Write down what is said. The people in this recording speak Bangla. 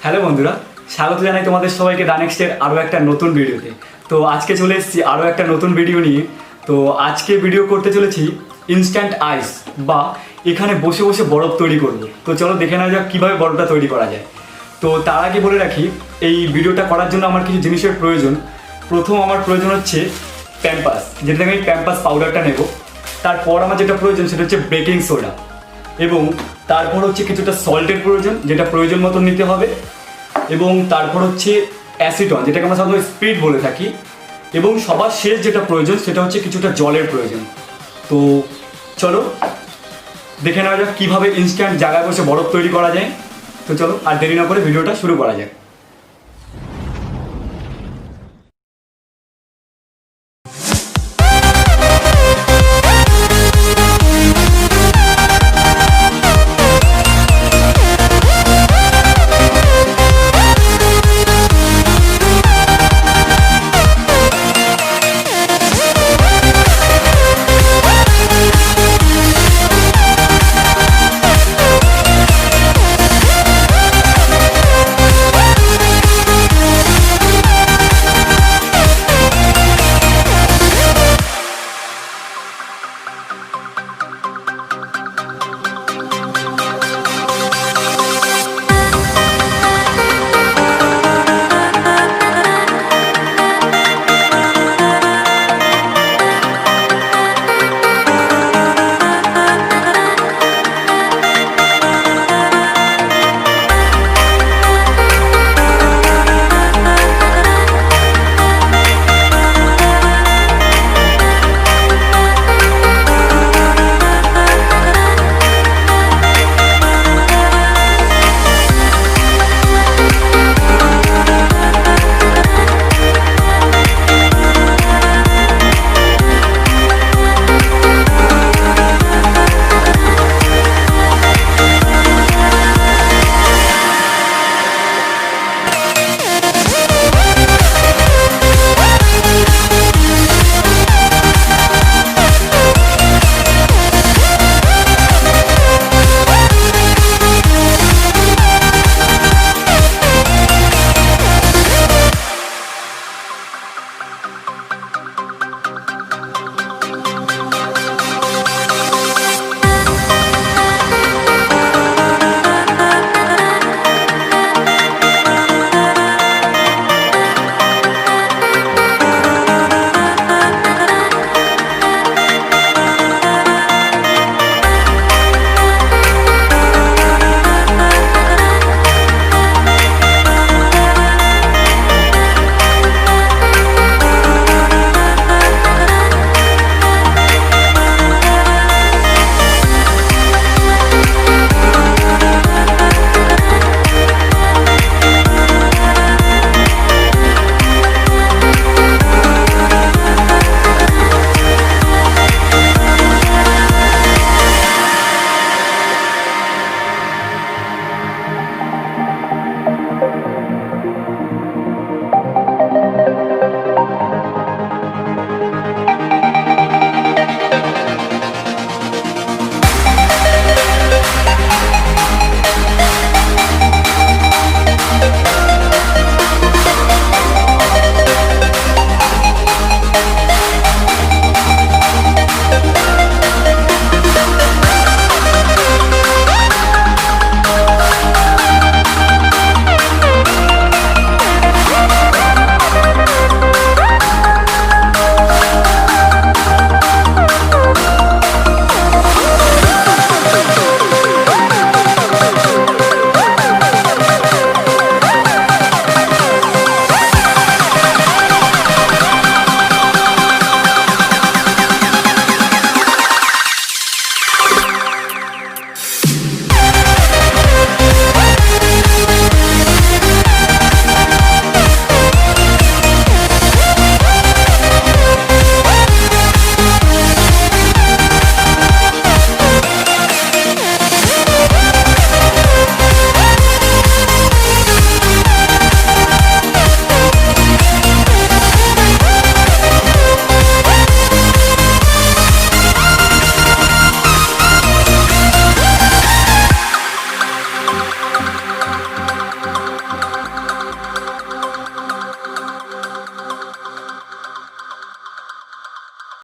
হ্যালো বন্ধুরা, স্বাগত জানাই তোমাদের সবাইকে ডানেক্সটের আরও একটা নতুন ভিডিওতে। তো আজকে চলে এসেছি আরও একটা নতুন ভিডিও নিয়ে। তো আজকে ভিডিও করতে চলেছি ইনস্ট্যান্ট আইস বা এখানে বসে বসে বরফ তৈরি করব। তো চলো দেখে নেওয়া যাক কীভাবে বরফটা তৈরি করা যায়। তো তার আগে বলে রাখি, এই ভিডিওটা করার জন্য আমার কিছু জিনিসের প্রয়োজন। প্রথম আমার প্রয়োজন হচ্ছে প্যাম্পাস, যেটা আমি প্যাম্পাস পাউডারটা নেব। তারপর আমার যেটা প্রয়োজন সেটা হচ্ছে বেকিং সোডা, এবং তারপর হচ্ছে কিছুটা সল্টের প্রয়োজন, যেটা প্রয়োজন মতো নিতে হবে। এবং তারপর হচ্ছে অ্যাসিটন, যেটাকে আমরা সাধারণত স্পিরিট বলে থাকি। এবং সবার শেষ যেটা প্রয়োজন সেটা হচ্ছে কিছুটা জলের প্রয়োজন। তো চলো দেখে নেওয়া যাক কীভাবে ইনস্ট্যান্ট জায়গায় বসে বরফ তৈরি করা যায়। তো চলো আর দেরি না করে ভিডিওটা শুরু করা যাক।